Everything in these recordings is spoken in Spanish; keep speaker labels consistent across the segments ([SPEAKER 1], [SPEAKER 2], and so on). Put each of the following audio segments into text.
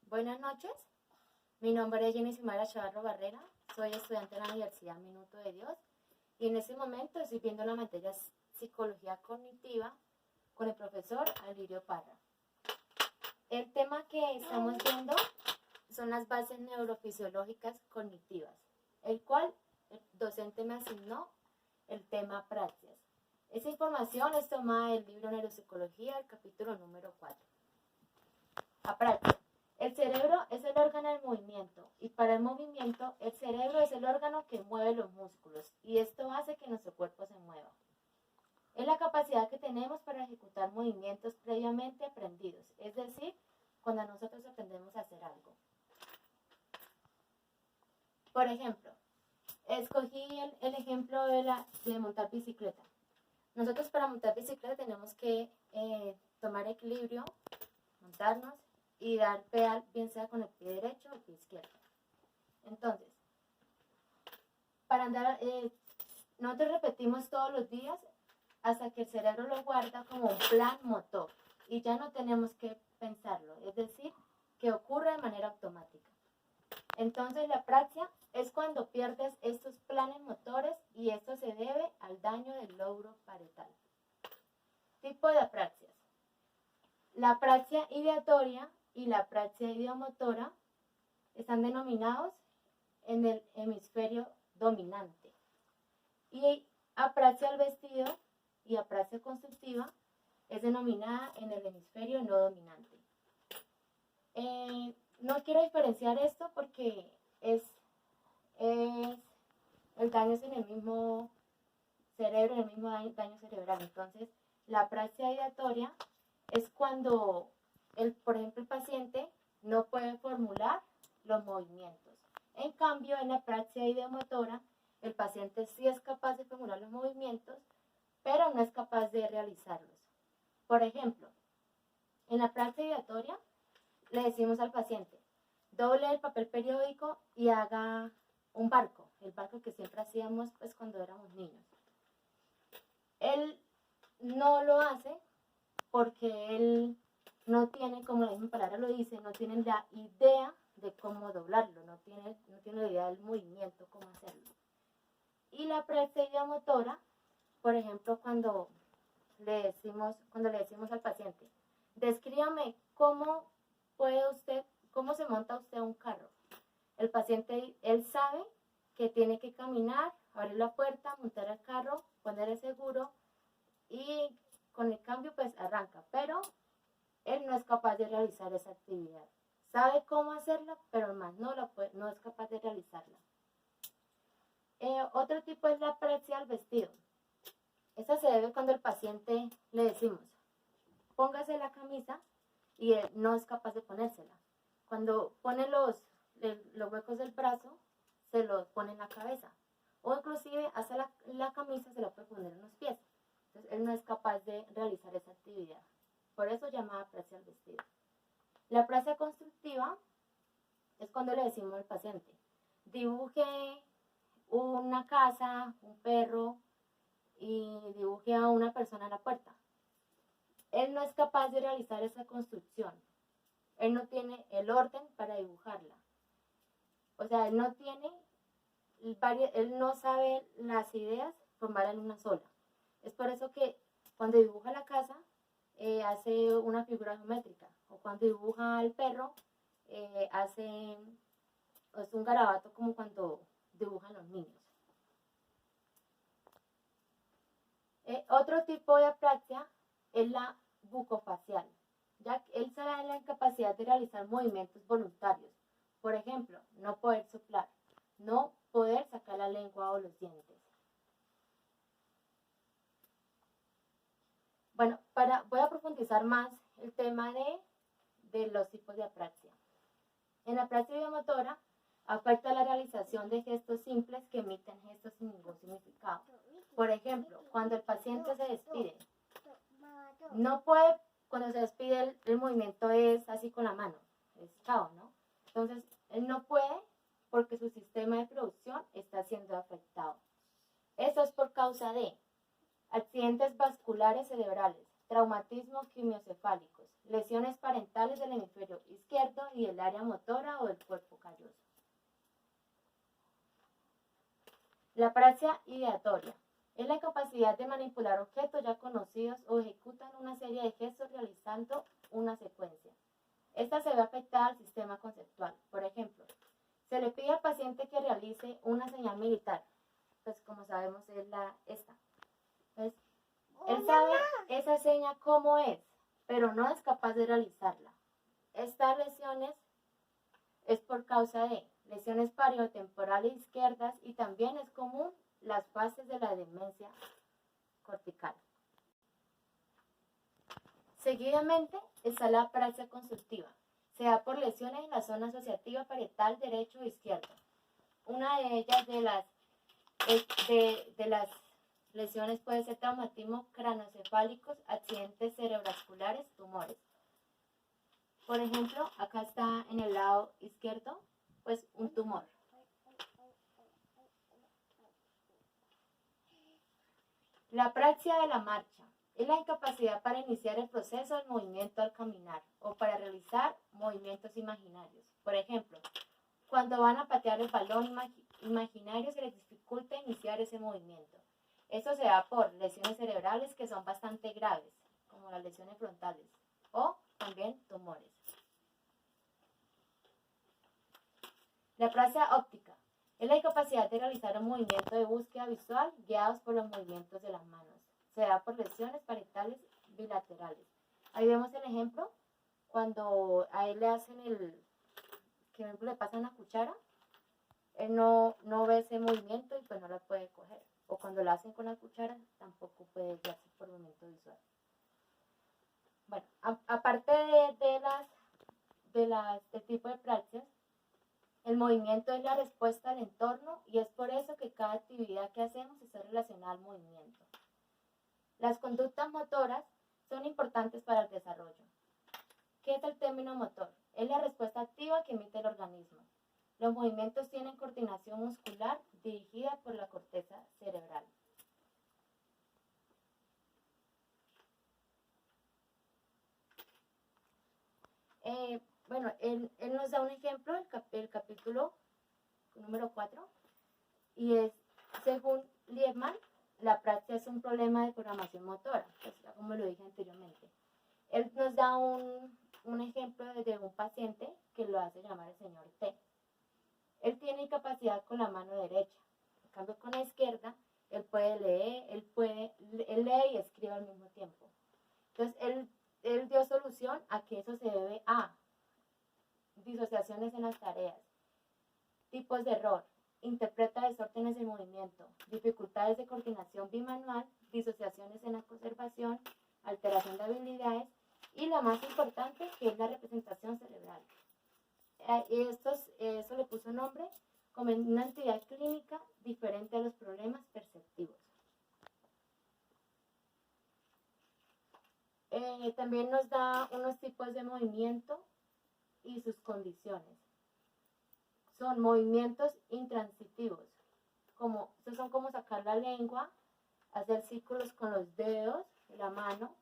[SPEAKER 1] Buenas noches, mi nombre es Jenny Simara Chavarro Barrera, soy estudiante de la Universidad Minuto de Dios y en este momento estoy viendo la materia Psicología Cognitiva con el profesor Alirio Parra. El tema que estamos viendo son las bases neurofisiológicas cognitivas, el cual el docente me asignó el tema praxias. Esta información es tomada del libro Neuropsicología, el capítulo número 4. Apraxia. El cerebro es el órgano del movimiento y para el movimiento el cerebro es el órgano que mueve los músculos y esto hace que nuestro cuerpo se mueva. Es la capacidad que tenemos para ejecutar movimientos previamente aprendidos, es decir, cuando nosotros aprendemos a hacer algo. Por ejemplo, escogí el ejemplo de montar bicicleta. Nosotros para montar bicicleta tenemos que tomar equilibrio, montarnos y dar pedal, bien sea con el pie derecho o el pie izquierdo. Entonces, para andar, nosotros repetimos todos los días hasta que el cerebro lo guarda como un plan motor y ya no tenemos que pensarlo, es decir, que ocurre de manera automática. Entonces, la apraxia es cuando pierdes estos planes motores y esto se debe al daño del lóbulo parietal. Tipo de apraxias. La apraxia ideatoria y la apraxia ideomotora están denominados en el hemisferio dominante. Y apraxia al vestido y apraxia constructiva es denominada en el hemisferio no dominante. No quiero diferenciar esto porque el daño es en el mismo cerebro, en el mismo daño cerebral. Entonces, la apraxia ideatoria es cuando, por ejemplo, el paciente no puede formular los movimientos. En cambio, en la apraxia ideomotora, el paciente sí es capaz de formular los movimientos, pero no es capaz de realizarlos. Por ejemplo, en la apraxia ideatoria, le decimos al paciente, doble el papel periódico y haga un barco, el barco que siempre hacíamos pues, cuando éramos niños. Él no lo hace porque él no tiene, como la misma palabra lo dice, no tiene la idea de cómo doblarlo, no tiene la idea del movimiento, cómo hacerlo. Y la apraxia ideomotora, por ejemplo, cuando le decimos al paciente, descríbame cómo se monta usted un carro. El paciente, él sabe que tiene que caminar, abrir la puerta, montar el carro, poner el seguro y con el cambio pues arranca, pero él no es capaz de realizar esa actividad. Sabe cómo hacerla, pero más no es capaz de realizarla. Otro tipo es la apraxia al vestido. Esta se debe cuando el paciente le decimos, póngase la camisa y él no es capaz de ponérsela. Cuando pone los huecos del brazo, se los pone en la cabeza. O inclusive hace la camisa, se la puede poner en los pies. Entonces, él no es capaz de realizar esa actividad. Por eso llamada apraxia al vestido. La apraxia constructiva es cuando le decimos al paciente, dibuje una casa, un perro y dibuje a una persona en la puerta. Él no es capaz de realizar esa construcción. Él no tiene el orden para dibujarla. O sea, él no sabe las ideas formarlas en una sola. Es por eso que cuando dibuja la casa, hace una figura geométrica. O cuando dibuja al perro, hace un garabato como cuando dibujan los niños. Otro tipo de apraxia es la bucofacial, ya que él será la incapacidad de realizar movimientos voluntarios. Por ejemplo, no poder soplar, no poder sacar la lengua o los dientes. Bueno, voy a profundizar más el tema de los tipos de apraxia. En la apraxia ideomotora afecta la realización de gestos simples que emiten gestos sin ningún significado. Por ejemplo, cuando el paciente se despide, cuando se despide el movimiento es así con la mano, es chao, ¿no? Entonces, él no puede porque su sistema de producción está siendo afectado. Eso es por causa de accidentes vasculares cerebrales, traumatismos quimiocefálicos, lesiones parentales del hemisferio izquierdo y del área motora o del cuerpo calloso. La praxia ideatoria es la capacidad de manipular objetos ya conocidos o ejecutan una serie de gestos realizando una secuencia. Esta se ve afectada al sistema conceptual. Por ejemplo, se le pide al paciente que realice una señal militar. Pues como sabemos es esta. Entonces, él sabe esa seña cómo es, pero no es capaz de realizarla. Estas lesiones es por causa de lesiones pariotemporales izquierdas y también es común las fases de la demencia cortical. Seguidamente está la praxia consultiva. Se da por lesiones en la zona asociativa parietal derecho o izquierdo. Una de ellas de las lesiones puede ser traumatismos craneoencefálicos, accidentes cerebrovasculares, tumores. Por ejemplo, acá está en el lado izquierdo, pues un tumor. La praxia de la marcha es la incapacidad para iniciar el proceso del movimiento al caminar o para realizar movimientos imaginarios. Por ejemplo, cuando van a patear el balón imaginario se les dificulta iniciar ese movimiento. Eso se da por lesiones cerebrales que son bastante graves, como las lesiones frontales, o también tumores. La praxia óptica es la incapacidad de realizar un movimiento de búsqueda visual guiados por los movimientos de las manos. Se da por lesiones parietales bilaterales. Ahí vemos el ejemplo, cuando a él le hacen que le pasan la cuchara, él no ve ese movimiento y pues no la puede coger. O cuando lo hacen con la cuchara, tampoco puede guiarse por movimiento visual. Bueno, aparte del tipo de praxias, el movimiento es la respuesta al entorno y es por eso que cada actividad que hacemos está relacionada al movimiento. Las conductas motoras son importantes para el desarrollo. ¿Qué es el término motor? Es la respuesta activa que emite el organismo. Los movimientos tienen coordinación muscular dirigida por la corteza cerebral. Bueno, él nos da un ejemplo, el capítulo número 4, y es, según Liebman, la praxia es un problema de programación motora, pues, como lo dije anteriormente. Él nos da un ejemplo de un paciente que lo hace llamar el señor T. Él tiene incapacidad con la mano derecha, en cambio con la izquierda, él puede leer, él lee y escribe al mismo tiempo. Entonces, él dio solución a que eso se debe a disociaciones en las tareas, tipos de error, interpreta desórdenes de movimiento, dificultades de coordinación bimanual, disociaciones en la conservación, alteración de habilidades y la más importante que es la representación cerebral. Eso le puso nombre como una entidad clínica diferente a los problemas perceptivos. También nos da unos tipos de movimiento y sus condiciones. Son movimientos intransitivos, estos son como sacar la lengua, hacer círculos con los dedos de la mano.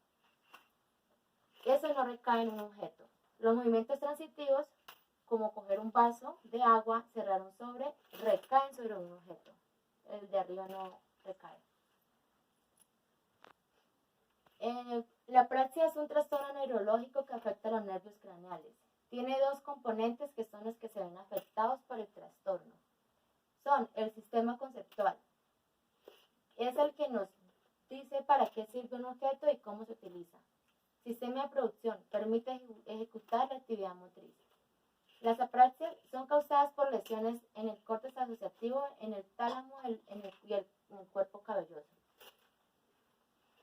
[SPEAKER 1] Eso no recae en un objeto. Los movimientos transitivos, como coger un vaso de agua, cerrar un sobre, recaen sobre un objeto. El de arriba no recae. La praxia es un trastorno neurológico que afecta a los nervios craneales. Tiene dos componentes que son los que se ven afectados por el trastorno. Son el sistema conceptual. Es el que nos dice para qué sirve un objeto y cómo se utiliza. Sistema de producción. Permite ejecutar la actividad motriz. Las apraxias son causadas por lesiones en el córtex asociativo, en el tálamo y en el cuerpo cabelloso.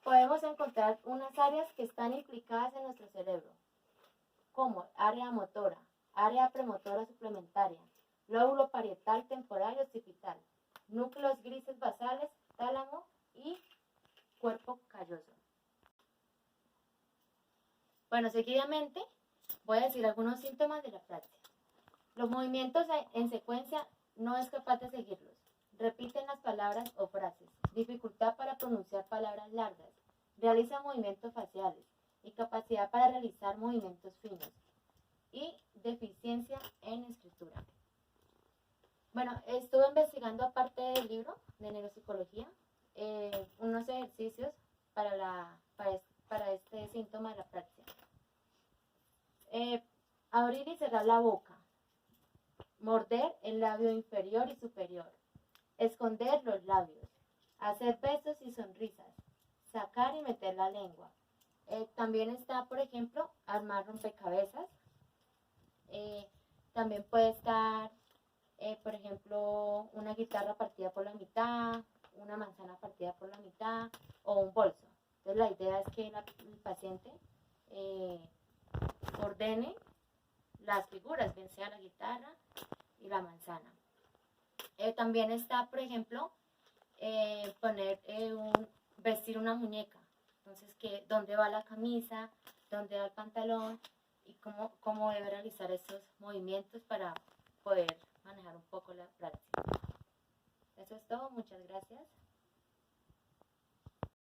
[SPEAKER 1] Podemos encontrar unas áreas que están implicadas en nuestro cerebro, como área motora, área premotora suplementaria, lóbulo parietal temporal y occipital, núcleos grises basales, tálamo y cuerpo calloso. Bueno, seguidamente voy a decir algunos síntomas de la praxia. Los movimientos en secuencia no es capaz de seguirlos. Repiten las palabras o frases. Dificultad para pronunciar palabras largas. Realiza movimientos faciales y capacidad para realizar movimientos finos y deficiencia en escritura. Bueno, estuve investigando aparte del libro de neuropsicología unos ejercicios para este síntoma de la apraxia. Abrir y cerrar la boca, morder el labio inferior y superior, esconder los labios, hacer besos y sonrisas, sacar y meter la lengua. También está, por ejemplo, armar rompecabezas. También puede estar, por ejemplo, una guitarra partida por la mitad, una manzana partida por la mitad o un bolso. Entonces la idea es que el paciente ordene las figuras, bien sea la guitarra y la manzana. También está, por ejemplo, vestir una muñeca. Entonces, dónde va la camisa, dónde va el pantalón y cómo debe realizar estos movimientos para poder manejar un poco la práctica. Eso es todo, muchas gracias.